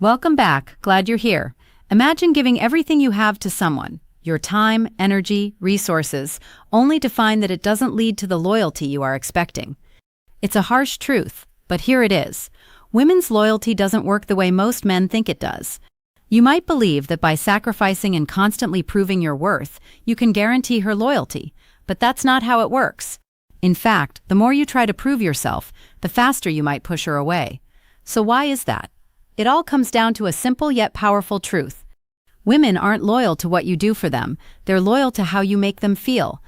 Welcome back. Glad you're here. Imagine giving everything you have to someone, your time, energy, resources, only to find that it doesn't lead to the loyalty you are expecting. It's a harsh truth, but here it is. Women's loyalty doesn't work the way most men think it does. You might believe that by sacrificing and constantly proving your worth, you can guarantee her loyalty, but that's not how it works. In fact, the more you try to prove yourself, the faster you might push her away. So why is that? It all comes down to a simple yet powerful truth. Women aren't loyal to what you do for them, they're loyal to how you make them feel.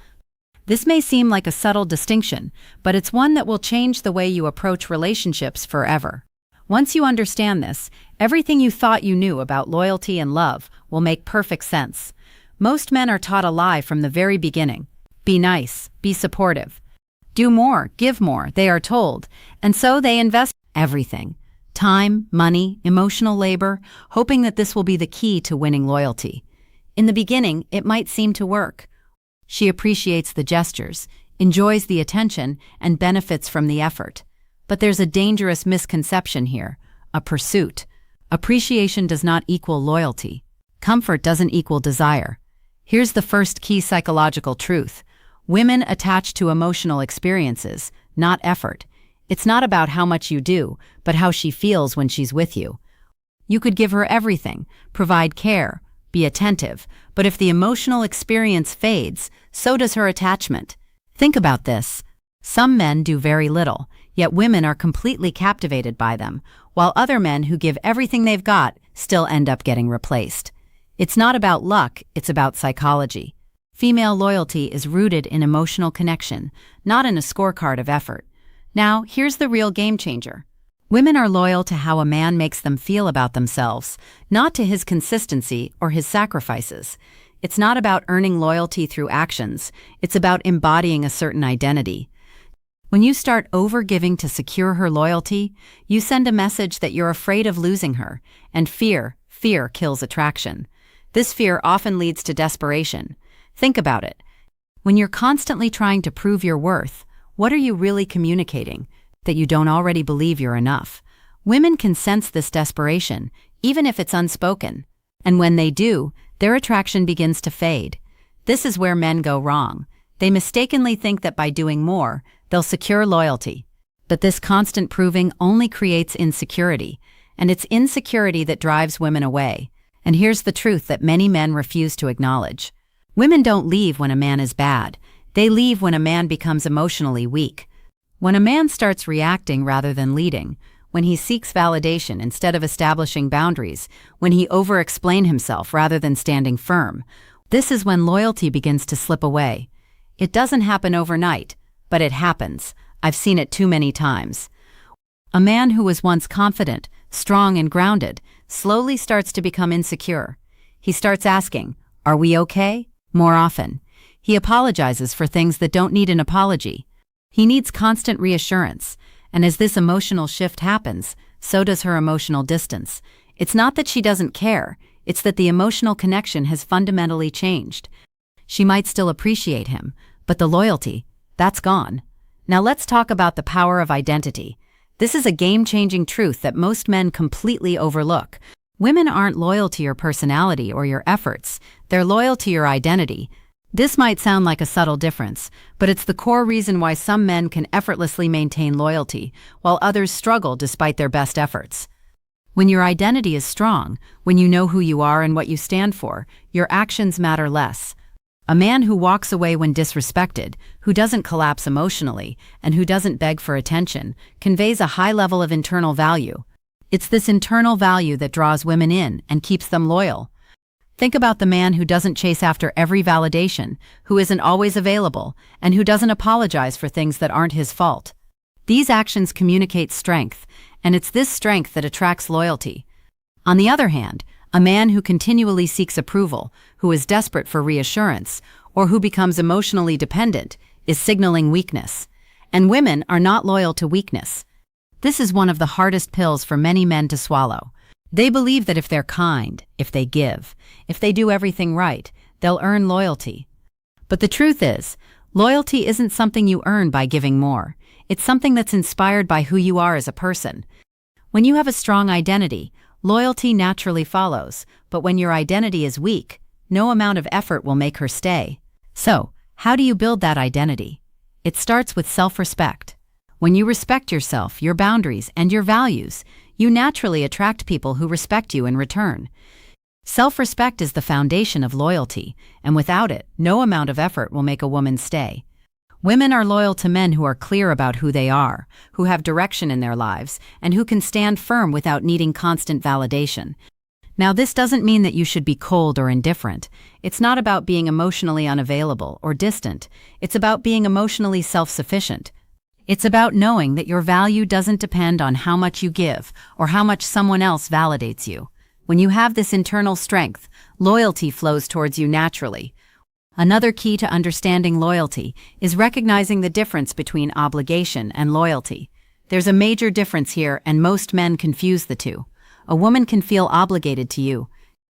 This may seem like a subtle distinction, but it's one that will change the way you approach relationships forever. Once you understand this, everything you thought you knew about loyalty and love will make perfect sense. Most men are taught a lie from the very beginning. Be nice, be supportive. Do more, give more, they are told, and so they invest everything. Time, money, emotional labor, hoping that this will be the key to winning loyalty. In the beginning, it might seem to work. She appreciates the gestures, enjoys the attention, and benefits from the effort. But there's a dangerous misconception here, a pursuit. Appreciation does not equal loyalty. Comfort doesn't equal desire. Here's the first key psychological truth. Women attach to emotional experiences, not effort. It's not about how much you do, but how she feels when she's with you. You could give her everything, provide care, be attentive, but if the emotional experience fades, so does her attachment. Think about this. Some men do very little, yet women are completely captivated by them, while other men who give everything they've got still end up getting replaced. It's not about luck, it's about psychology. Female loyalty is rooted in emotional connection, not in a scorecard of effort. Now, here's the real game changer. Women are loyal to how a man makes them feel about themselves, not to his consistency or his sacrifices. It's not about earning loyalty through actions, it's about embodying a certain identity. When you start over-giving to secure her loyalty, you send a message that you're afraid of losing her, and fear kills attraction. This fear often leads to desperation. Think about it. When you're constantly trying to prove your worth, what are you really communicating? That you don't already believe you're enough. Women can sense this desperation, even if it's unspoken. And when they do, their attraction begins to fade. This is where men go wrong. They mistakenly think that by doing more, they'll secure loyalty. But this constant proving only creates insecurity, and it's insecurity that drives women away. And here's the truth that many men refuse to acknowledge. Women don't leave when a man is bad. They leave when a man becomes emotionally weak. When a man starts reacting rather than leading, when he seeks validation instead of establishing boundaries, when he over-explains himself rather than standing firm, this is when loyalty begins to slip away. It doesn't happen overnight, but it happens. I've seen it too many times. A man who was once confident, strong, and grounded slowly starts to become insecure. He starts asking, "Are we okay?" more often. He apologizes for things that don't need an apology. He needs constant reassurance, and as this emotional shift happens, so does her emotional distance. It's not that she doesn't care, it's that the emotional connection has fundamentally changed. She might still appreciate him, but the loyalty, that's gone. Now let's talk about the power of identity. This is a game-changing truth that most men completely overlook. Women aren't loyal to your personality or your efforts, they're loyal to your identity. This might sound like a subtle difference, but it's the core reason why some men can effortlessly maintain loyalty, while others struggle despite their best efforts. When your identity is strong, when you know who you are and what you stand for, your actions matter less. A man who walks away when disrespected, who doesn't collapse emotionally, and who doesn't beg for attention, conveys a high level of internal value. It's this internal value that draws women in and keeps them loyal. Think about the man who doesn't chase after every validation, who isn't always available, and who doesn't apologize for things that aren't his fault. These actions communicate strength, and it's this strength that attracts loyalty. On the other hand, a man who continually seeks approval, who is desperate for reassurance, or who becomes emotionally dependent, is signaling weakness. And women are not loyal to weakness. This is one of the hardest pills for many men to swallow. They believe that if they're kind, if they give, if they do everything right, they'll earn loyalty. But the truth is, loyalty isn't something you earn by giving more. It's something that's inspired by who you are as a person. When you have a strong identity, Loyalty naturally follows, but when your identity is weak, no amount of effort will make her stay. So, how do you build that identity? It starts with self-respect. When you respect yourself, your boundaries, and your values, you naturally attract people who respect you in return. Self-respect is the foundation of loyalty, and without it, no amount of effort will make a woman stay. Women are loyal to men who are clear about who they are, who have direction in their lives, and who can stand firm without needing constant validation. Now, this doesn't mean that you should be cold or indifferent. It's not about being emotionally unavailable or distant. It's about being emotionally self-sufficient. It's about knowing that your value doesn't depend on how much you give or how much someone else validates you. When you have this internal strength, loyalty flows towards you naturally. Another key to understanding loyalty is recognizing the difference between obligation and loyalty. There's a major difference here, and most men confuse the two. A woman can feel obligated to you.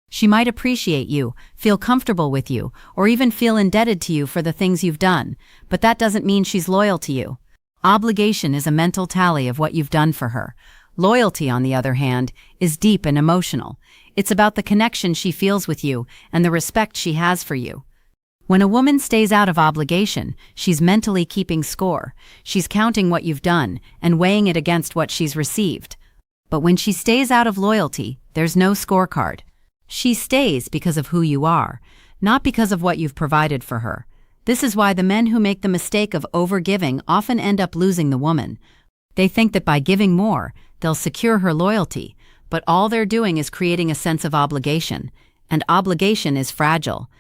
She might appreciate you, feel comfortable with you, or even feel indebted to you for the things you've done, but that doesn't mean she's loyal to you. Obligation is a mental tally of what you've done for her. Loyalty, on the other hand, is deep and emotional. It's about the connection she feels with you and the respect she has for you. When a woman stays out of obligation, she's mentally keeping score. She's counting what you've done and weighing it against what she's received. But when she stays out of loyalty, there's no scorecard. She stays because of who you are, not because of what you've provided for her. This is why the men who make the mistake of overgiving often end up losing the woman. They think that by giving more, they'll secure her loyalty, but all they're doing is creating a sense of obligation, and obligation is fragile.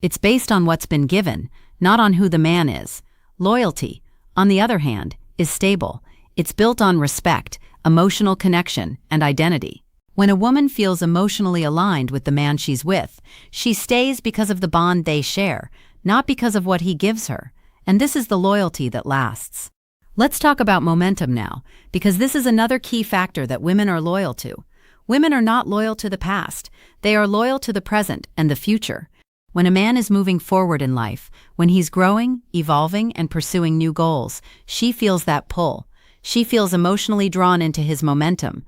It's based on what's been given, not on who the man is. Loyalty, on the other hand, is stable. It's built on respect, emotional connection, and identity. When a woman feels emotionally aligned with the man she's with, she stays because of the bond they share, not because of what he gives her. And this is the loyalty that lasts. Let's talk about momentum now, because this is another key factor that women are loyal to. Women are not loyal to the past. They are loyal to the present and the future. When a man is moving forward in life, when he's growing, evolving, and pursuing new goals, she feels that pull. She feels emotionally drawn into his momentum.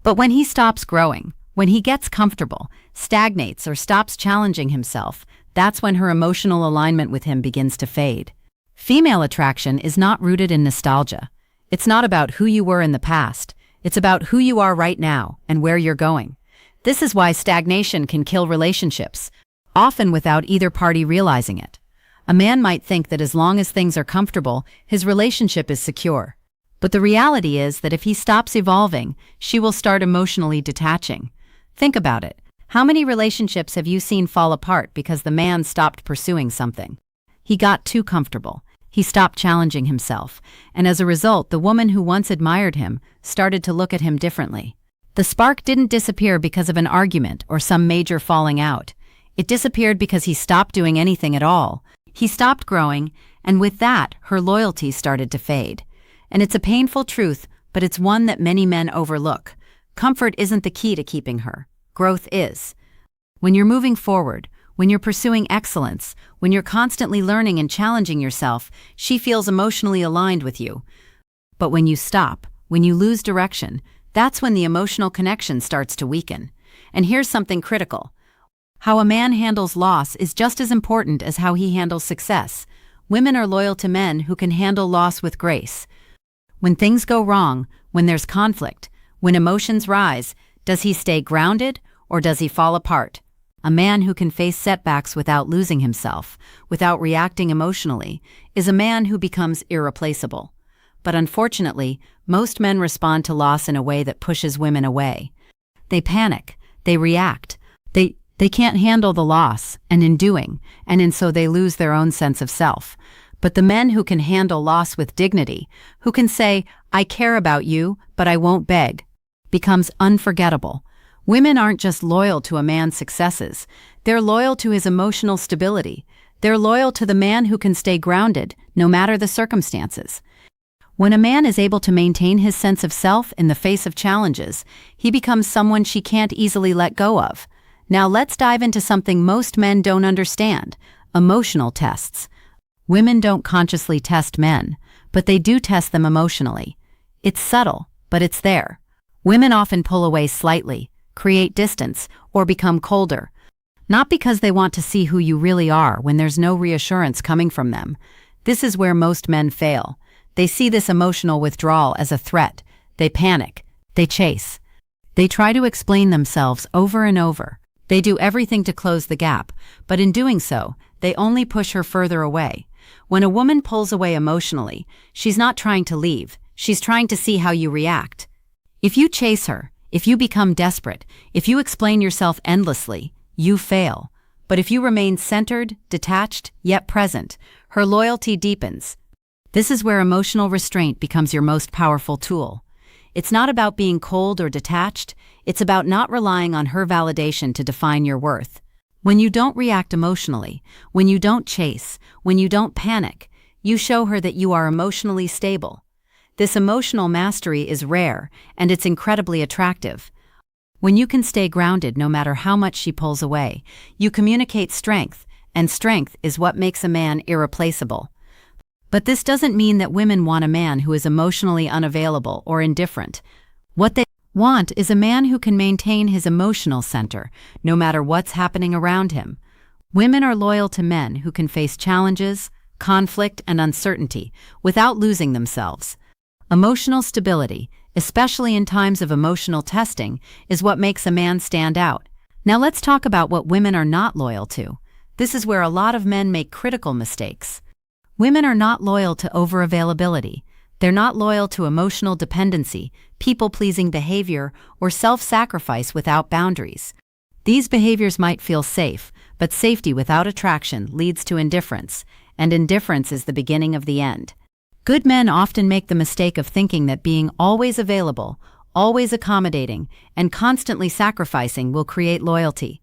But when he stops growing, when he gets comfortable, stagnates, or stops challenging himself, that's when her emotional alignment with him begins to fade. Female attraction is not rooted in nostalgia. It's not about who you were in the past. It's about who you are right now and where you're going. This is why stagnation can kill relationships, often without either party realizing it. A man might think that as long as things are comfortable, his relationship is secure. But the reality is that if he stops evolving, she will start emotionally detaching. Think about it. How many relationships have you seen fall apart because the man stopped pursuing something? He got too comfortable. He stopped challenging himself. And as a result, the woman who once admired him started to look at him differently. The spark didn't disappear because of an argument or some major falling out. It disappeared because he stopped doing anything at all. He stopped growing, and with that, her loyalty started to fade. And it's a painful truth, but it's one that many men overlook. Comfort isn't the key to keeping her. Growth is. When you're moving forward, when you're pursuing excellence, when you're constantly learning and challenging yourself, she feels emotionally aligned with you. But when you stop, when you lose direction, that's when the emotional connection starts to weaken. And here's something critical. How a man handles loss is just as important as how he handles success. Women are loyal to men who can handle loss with grace. When things go wrong, when there's conflict, when emotions rise, does he stay grounded or does he fall apart? A man who can face setbacks without losing himself, without reacting emotionally, is a man who becomes irreplaceable. But unfortunately, most men respond to loss in a way that pushes women away. They panic, they react, they can't handle the loss, and so they lose their own sense of self. But the men who can handle loss with dignity, who can say, "I care about you, but I won't beg," becomes unforgettable. Women aren't just loyal to a man's successes, they're loyal to his emotional stability. They're loyal to the man who can stay grounded, no matter the circumstances. When a man is able to maintain his sense of self in the face of challenges, he becomes someone she can't easily let go of. Now let's dive into something most men don't understand: emotional tests. Women don't consciously test men, but they do test them emotionally. It's subtle, but it's there. Women often pull away slightly, create distance, or become colder. Not because they want to see who you really are when there's no reassurance coming from them. This is where most men fail. They see this emotional withdrawal as a threat. They panic. They chase. They try to explain themselves over and over. They do everything to close the gap, but in doing so, they only push her further away. When a woman pulls away emotionally, she's not trying to leave. She's trying to see how you react. If you chase her, if you become desperate, if you explain yourself endlessly, you fail. But if you remain centered, detached, yet present, her loyalty deepens. This is where emotional restraint becomes your most powerful tool. It's not about being cold or detached, it's about not relying on her validation to define your worth. When you don't react emotionally, when you don't chase, when you don't panic, you show her that you are emotionally stable. This emotional mastery is rare, and it's incredibly attractive. When you can stay grounded no matter how much she pulls away, you communicate strength, and strength is what makes a man irreplaceable. But this doesn't mean that women want a man who is emotionally unavailable or indifferent. What they want is a man who can maintain his emotional center, no matter what's happening around him. Women are loyal to men who can face challenges, conflict, and uncertainty without losing themselves. Emotional stability, especially in times of emotional testing, is what makes a man stand out. Now let's talk about what women are not loyal to. This is where a lot of men make critical mistakes. Women are not loyal to overavailability. They're not loyal to emotional dependency, people-pleasing behavior, or self-sacrifice without boundaries. These behaviors might feel safe, but safety without attraction leads to indifference, and indifference is the beginning of the end. Good men often make the mistake of thinking that being always available, always accommodating, and constantly sacrificing will create loyalty.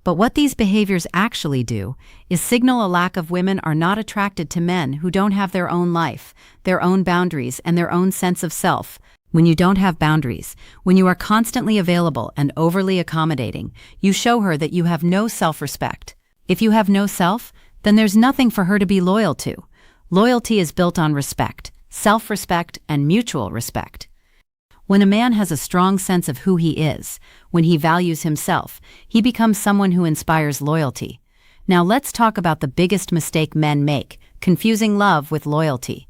But what these behaviors actually do is signal a lack of women are not attracted to men who don't have their own life, their own boundaries, and their own sense of self. When you don't have boundaries, when you are constantly available and overly accommodating, you show her that you have no self-respect. If you have no self, then there's nothing for her to be loyal to. Loyalty is built on respect, self-respect, and mutual respect. When a man has a strong sense of who he is, when he values himself, he becomes someone who inspires loyalty. Now let's talk about the biggest mistake men make, confusing love with loyalty.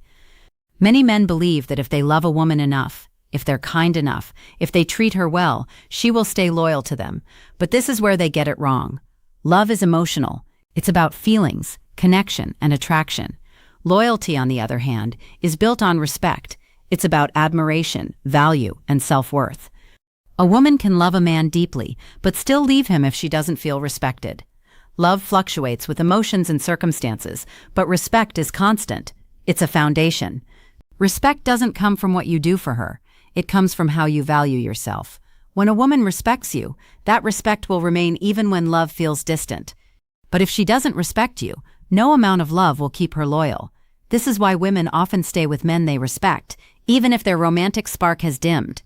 Many men believe that if they love a woman enough, if they're kind enough, if they treat her well, she will stay loyal to them. But this is where they get it wrong. Love is emotional. It's about feelings, connection, and attraction. Loyalty, on the other hand, is built on respect. It's about admiration, value, and self-worth. A woman can love a man deeply, but still leave him if she doesn't feel respected. Love fluctuates with emotions and circumstances, but respect is constant. It's a foundation. Respect doesn't come from what you do for her. It comes from how you value yourself. When a woman respects you, that respect will remain even when love feels distant. But if she doesn't respect you, no amount of love will keep her loyal. This is why women often stay with men they respect, even if their romantic spark has dimmed.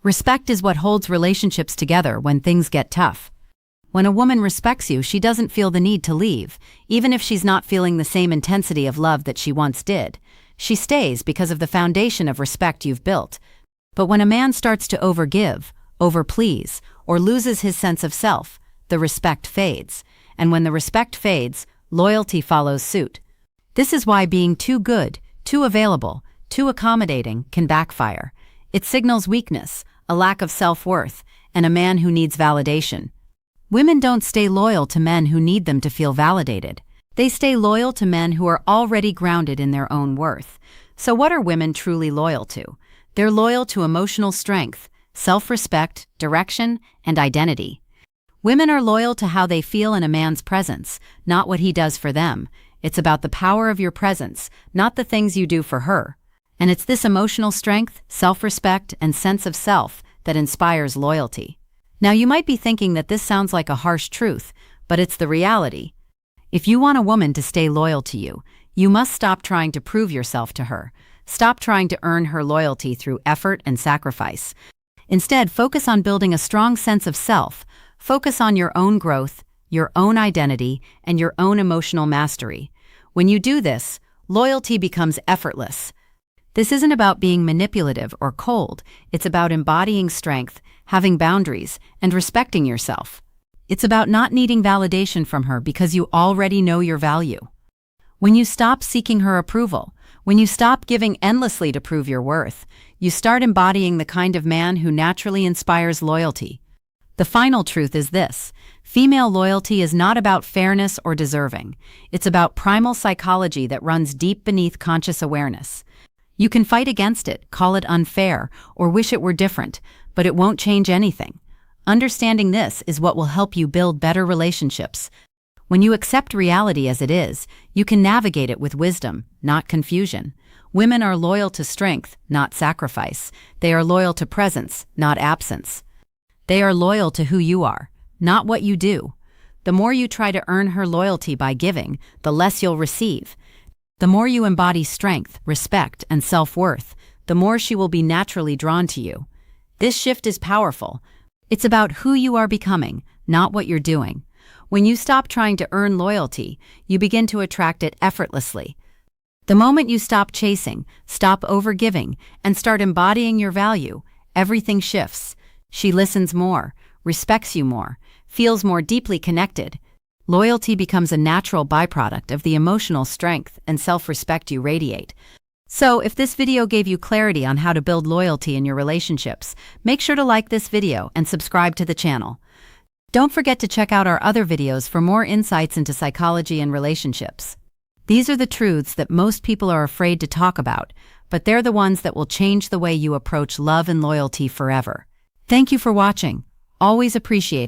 Respect is what holds relationships together when things get tough. When a woman respects you, she doesn't feel the need to leave, even if she's not feeling the same intensity of love that she once did. She stays because of the foundation of respect you've built. But when a man starts to overgive, overplease, or loses his sense of self, the respect fades. And when the respect fades, loyalty follows suit. This is why being too good, too available, too accommodating can backfire. It signals weakness, a lack of self-worth, and a man who needs validation. Women don't stay loyal to men who need them to feel validated. They stay loyal to men who are already grounded in their own worth. So what are women truly loyal to? They're loyal to emotional strength, self-respect, direction, and identity. Women are loyal to how they feel in a man's presence, not what he does for them. It's about the power of your presence, not the things you do for her. And it's this emotional strength, self-respect, and sense of self that inspires loyalty. Now you might be thinking that this sounds like a harsh truth, but it's the reality. If you want a woman to stay loyal to you, you must stop trying to prove yourself to her. Stop trying to earn her loyalty through effort and sacrifice. Instead, focus on building a strong sense of self. Focus on your own growth, your own identity, and your own emotional mastery. When you do this, loyalty becomes effortless. This isn't about being manipulative or cold. It's about embodying strength, having boundaries, and respecting yourself. It's about not needing validation from her because you already know your value. When you stop seeking her approval, when you stop giving endlessly to prove your worth, you start embodying the kind of man who naturally inspires loyalty. The final truth is this: female loyalty is not about fairness or deserving. It's about primal psychology that runs deep beneath conscious awareness. You can fight against it, call it unfair, or wish it were different, but it won't change anything. Understanding this is what will help you build better relationships. When you accept reality as it is, you can navigate it with wisdom, not confusion. Women are loyal to strength, not sacrifice. They are loyal to presence, not absence. They are loyal to who you are, not what you do. The more you try to earn her loyalty by giving, the less you'll receive. The more you embody strength, respect, and self-worth, the more she will be naturally drawn to you. This shift is powerful. It's about who you are becoming, not what you're doing. When you stop trying to earn loyalty, you begin to attract it effortlessly. The moment you stop chasing, stop overgiving, and start embodying your value, everything shifts. She listens more, respects you more, feels more deeply connected. Loyalty becomes a natural byproduct of the emotional strength and self-respect you radiate. So, if this video gave you clarity on how to build loyalty in your relationships, make sure to like this video and subscribe to the channel. Don't forget to check out our other videos for more insights into psychology and relationships. These are the truths that most people are afraid to talk about, but they're the ones that will change the way you approach love and loyalty forever. Thank you for watching. Always appreciate it.